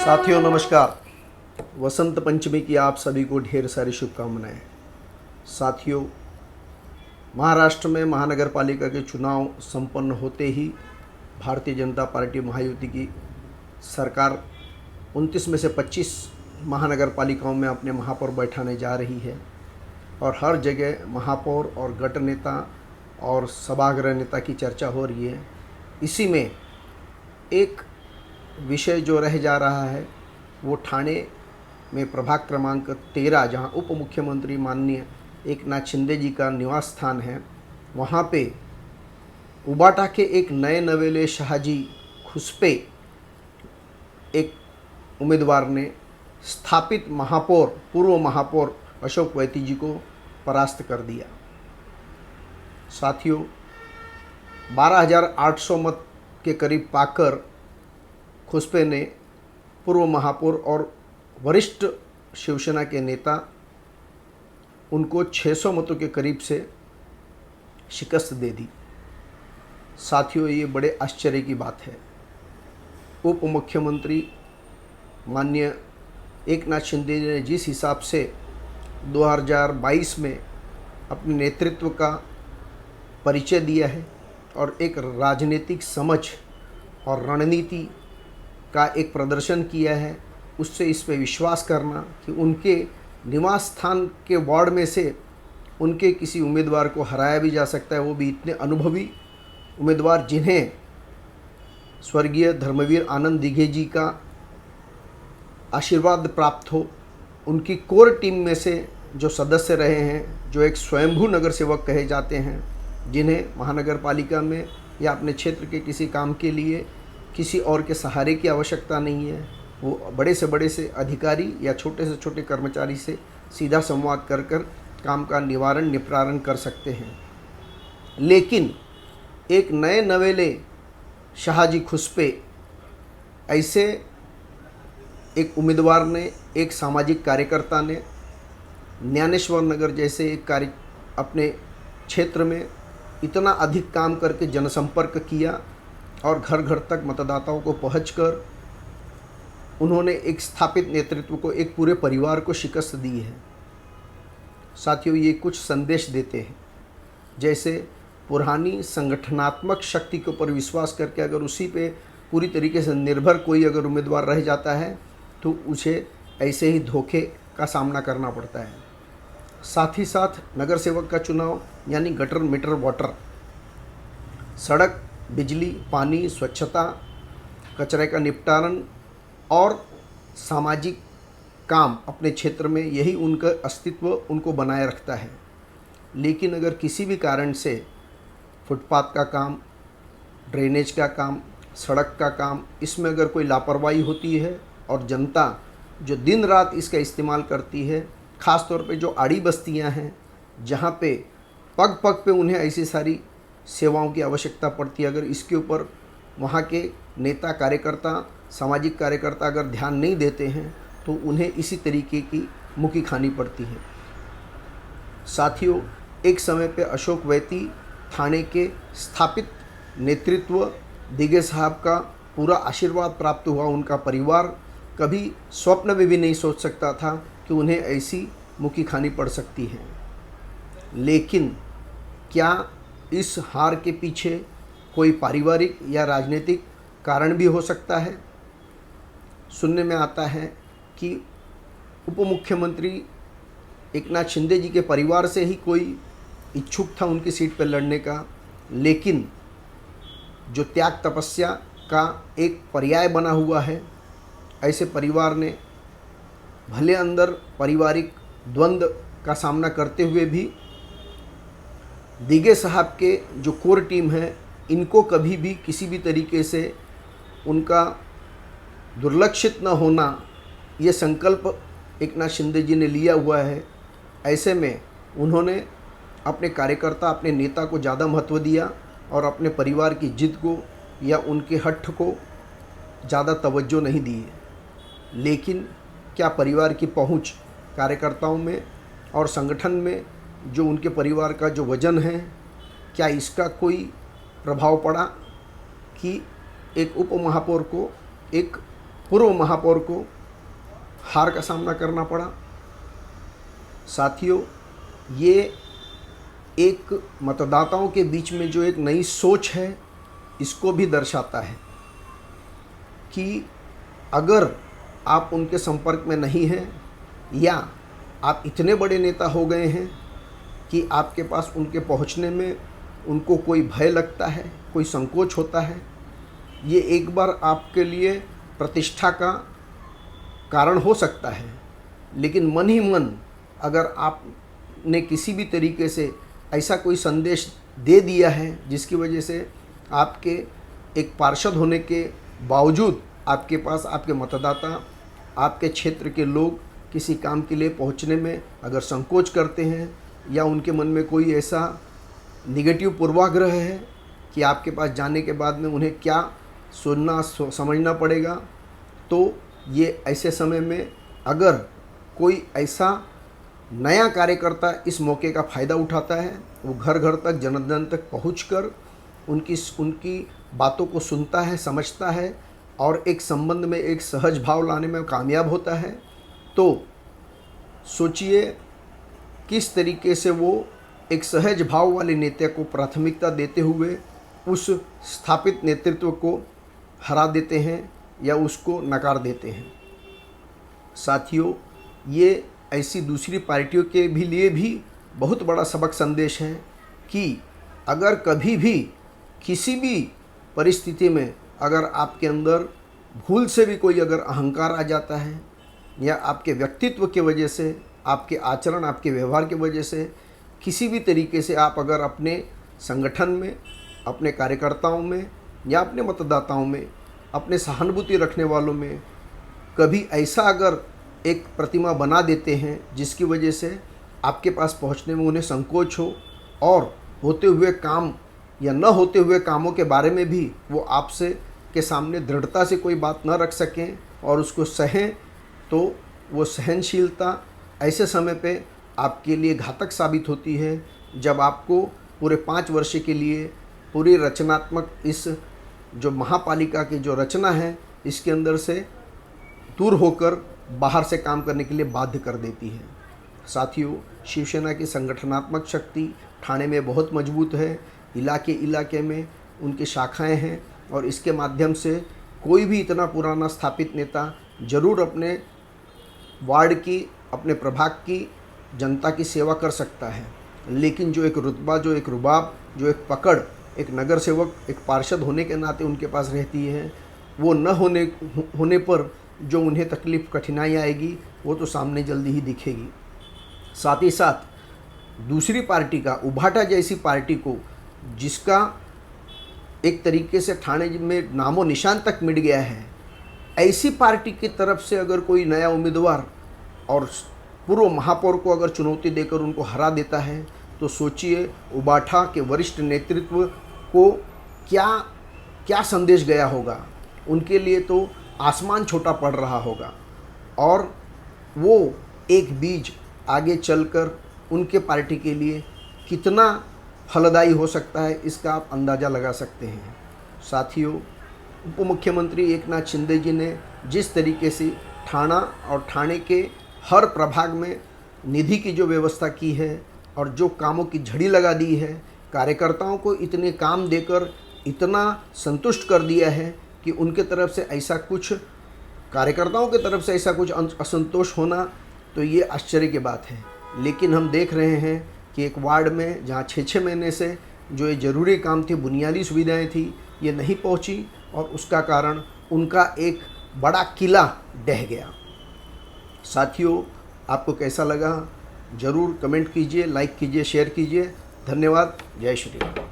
साथियों नमस्कार। वसंत पंचमी की आप सभी को ढेर सारी शुभकामनाएं। साथियों, महाराष्ट्र में महानगर पालिका के चुनाव संपन्न होते ही भारतीय जनता पार्टी महायुति की सरकार 29 में से 25 महानगर पालिकाओं में अपने महापौर बैठाने जा रही है और हर जगह महापौर और गट नेता और सभागृह नेता की चर्चा हो रही है। इसी में एक विषय जो रह जा रहा है वो ठाणे में प्रभाग क्रमांक 13, जहां उप मुख्यमंत्री माननीय एकनाथ शिंदे जी का निवास स्थान है, वहां पे उबाटा के एक नए नवेले शाहजी खुसपे एक उम्मीदवार ने स्थापित महापौर पूर्व महापौर अशोक वैती जी को परास्त कर दिया। साथियों, 12,800 मत के करीब पाकर खुसपे ने पूर्व महापौर और वरिष्ठ शिवसेना के नेता उनको 600 मतों के करीब से शिकस्त दे दी। साथियों, ये बड़े आश्चर्य की बात है। उप मुख्यमंत्री माननीय एकनाथ शिंदे ने जिस हिसाब से 2022 में अपने नेतृत्व का परिचय दिया है और एक राजनीतिक समझ और रणनीति का एक प्रदर्शन किया है, उससे इस पे विश्वास करना कि उनके निवास स्थान के वार्ड में से उनके किसी उम्मीदवार को हराया भी जा सकता है, वो भी इतने अनुभवी उम्मीदवार जिन्हें स्वर्गीय धर्मवीर आनंद दिघे जी का आशीर्वाद प्राप्त हो। उनकी कोर टीम में से जो सदस्य रहे हैं, जो एक स्वयंभू नगर सेवक कहे जाते हैं, जिन्हें महानगर पालिका में या अपने क्षेत्र के किसी काम के लिए किसी और के सहारे की आवश्यकता नहीं है, वो बड़े से अधिकारी या छोटे से छोटे कर्मचारी से सीधा संवाद कर काम का निपटारण कर सकते हैं। लेकिन एक नए नवेले शाहजी खुसपे ऐसे एक उम्मीदवार ने, एक सामाजिक कार्यकर्ता ने ज्ञानेश्वर नगर जैसे एक कार्य अपने क्षेत्र में इतना अधिक काम करके जनसंपर्क किया और घर घर तक मतदाताओं को पहुंचकर उन्होंने एक स्थापित नेतृत्व को, एक पूरे परिवार को शिकस्त दी है। साथियों, ये कुछ संदेश देते हैं, जैसे पुरानी संगठनात्मक शक्ति के ऊपर विश्वास करके अगर उसी पे पूरी तरीके से निर्भर कोई अगर उम्मीदवार रह जाता है तो उसे ऐसे ही धोखे का सामना करना पड़ता है। साथ ही साथ नगर सेवक का चुनाव यानी गटर मीटर वाटर, सड़क, बिजली, पानी, स्वच्छता, कचरे का निपटारण और सामाजिक काम अपने क्षेत्र में, यही उनका अस्तित्व उनको बनाए रखता है। लेकिन अगर किसी भी कारण से फुटपाथ का काम, ड्रेनेज का काम, सड़क का काम, इसमें अगर कोई लापरवाही होती है और जनता जो दिन रात इसका इस्तेमाल करती है, ख़ास तौर पे जो आड़ी बस्तियां हैं जहाँ पे पग पग पे उन्हें ऐसी सारी सेवाओं की आवश्यकता पड़ती है, अगर इसके ऊपर वहाँ के नेता, कार्यकर्ता, सामाजिक कार्यकर्ता अगर ध्यान नहीं देते हैं तो उन्हें इसी तरीके की मुक्की खानी पड़ती है। साथियों, एक समय पे अशोक वैती ठाणे के स्थापित नेतृत्व, दिघे साहब का पूरा आशीर्वाद प्राप्त हुआ। उनका परिवार कभी स्वप्न में भी नहीं सोच सकता था कि उन्हें ऐसी मुक्की खानी पड़ सकती है। लेकिन क्या इस हार के पीछे कोई पारिवारिक या राजनीतिक कारण भी हो सकता है? सुनने में आता है कि उप मुख्यमंत्री एकनाथ शिंदे जी के परिवार से ही कोई इच्छुक था उनकी सीट पर लड़ने का, लेकिन जो त्याग तपस्या का एक पर्याय बना हुआ है, ऐसे परिवार ने भले अंदर पारिवारिक द्वंद्व का सामना करते हुए भी दिघे साहब के जो कोर टीम है, इनको कभी भी किसी भी तरीके से उनका दुर्लक्षित न होना, ये संकल्प एकनाथ शिंदे जी ने लिया हुआ है। ऐसे में उन्होंने अपने कार्यकर्ता, अपने नेता को ज़्यादा महत्व दिया और अपने परिवार की जिद को या उनके हठ को ज़्यादा तवज्जो नहीं दी है। लेकिन क्या परिवार की पहुंच, कार्यकर्ताओं में और संगठन में जो उनके परिवार का जो वजन है, क्या इसका कोई प्रभाव पड़ा कि एक उप महापौर को एक पूर्व महापौर को हार का सामना करना पड़ा। साथियों, ये एक मतदाताओं के बीच में जो एक नई सोच है, इसको भी दर्शाता है कि अगर आप उनके संपर्क में नहीं हैं या आप इतने बड़े नेता हो गए हैं कि आपके पास उनके पहुंचने में उनको कोई भय लगता है, कोई संकोच होता है, ये एक बार आपके लिए प्रतिष्ठा का कारण हो सकता है। लेकिन मन ही मन अगर आपने किसी भी तरीके से ऐसा कोई संदेश दे दिया है जिसकी वजह से आपके एक पार्षद होने के बावजूद आपके पास आपके मतदाता, आपके क्षेत्र के लोग किसी काम के लिए पहुंचने में अगर संकोच करते हैं या उनके मन में कोई ऐसा निगेटिव पूर्वाग्रह है कि आपके पास जाने के बाद में उन्हें क्या समझना पड़ेगा, तो ये ऐसे समय में अगर कोई ऐसा नया कार्यकर्ता इस मौके का फ़ायदा उठाता है, वो घर घर तक, जन जन तक पहुंचकर उनकी बातों को सुनता है, समझता है और एक संबंध में एक सहज भाव लाने में कामयाब होता है, तो सोचिए किस तरीके से वो एक सहज भाव वाले नेता को प्राथमिकता देते हुए उस स्थापित नेतृत्व को हरा देते हैं या उसको नकार देते हैं। साथियों, ये ऐसी दूसरी पार्टियों के भी लिए भी बहुत बड़ा सबक संदेश है कि अगर कभी भी किसी भी परिस्थिति में अगर आपके अंदर भूल से भी कोई अगर अहंकार आ जाता है या आपके व्यक्तित्व के वजह से, आपके आचरण, आपके व्यवहार की वजह से किसी भी तरीके से आप अगर अपने संगठन में, अपने कार्यकर्ताओं में या अपने मतदाताओं में, अपने सहानुभूति रखने वालों में कभी ऐसा अगर एक प्रतिमा बना देते हैं जिसकी वजह से आपके पास पहुंचने में उन्हें संकोच हो और होते हुए काम या न होते हुए कामों के बारे में भी वो आपसे के सामने दृढ़ता से कोई बात न रख सकें और उसको सहें, तो वो सहनशीलता ऐसे समय पे आपके लिए घातक साबित होती है जब आपको पूरे 5 वर्ष के लिए पूरी रचनात्मक इस जो महापालिका की जो रचना है इसके अंदर से दूर होकर बाहर से काम करने के लिए बाध्य कर देती है। साथियों, शिवसेना की संगठनात्मक शक्ति ठाणे में बहुत मजबूत है, इलाके इलाके में उनकी शाखाएं हैं और इसके माध्यम से कोई भी इतना पुराना स्थापित नेता ज़रूर अपने वार्ड की, अपने प्रभाग की जनता की सेवा कर सकता है। लेकिन जो एक रुतबा, जो एक रुबाब, जो एक पकड़ एक नगर सेवक, एक पार्षद होने के नाते उनके पास रहती है, वो न होने पर जो उन्हें तकलीफ़, कठिनाई आएगी वो तो सामने जल्दी ही दिखेगी। साथ ही साथ दूसरी पार्टी का, उभाटा जैसी पार्टी को, जिसका एक तरीके से ठाणे में नामो निशान तक मिट गया है, ऐसी पार्टी की तरफ से अगर कोई नया उम्मीदवार और पूर्व महापौर को अगर चुनौती देकर उनको हरा देता है, तो सोचिए उभाटा के वरिष्ठ नेतृत्व को क्या संदेश गया होगा। उनके लिए तो आसमान छोटा पड़ रहा होगा और वो एक बीज आगे चलकर उनके पार्टी के लिए कितना फलदायी हो सकता है, इसका आप अंदाज़ा लगा सकते हैं। साथियों, उप मुख्यमंत्री एकनाथ शिंदे जी ने जिस तरीके से ठाणा और ठाणे के हर प्रभाग में निधि की जो व्यवस्था की है और जो कामों की झड़ी लगा दी है, कार्यकर्ताओं को इतने काम देकर इतना संतुष्ट कर दिया है कि उनके तरफ से ऐसा कुछ, कार्यकर्ताओं की तरफ से ऐसा कुछ असंतोष होना तो ये आश्चर्य की बात है। लेकिन हम देख रहे हैं कि एक वार्ड में जहाँ 6-6 महीने से जो ये ज़रूरी काम थे, बुनियादी सुविधाएं थी, ये नहीं पहुंची और उसका कारण उनका एक बड़ा किला ढह गया। साथियों, आपको कैसा लगा ज़रूर कमेंट कीजिए, लाइक कीजिए, शेयर कीजिए। धन्यवाद। जय श्री राम।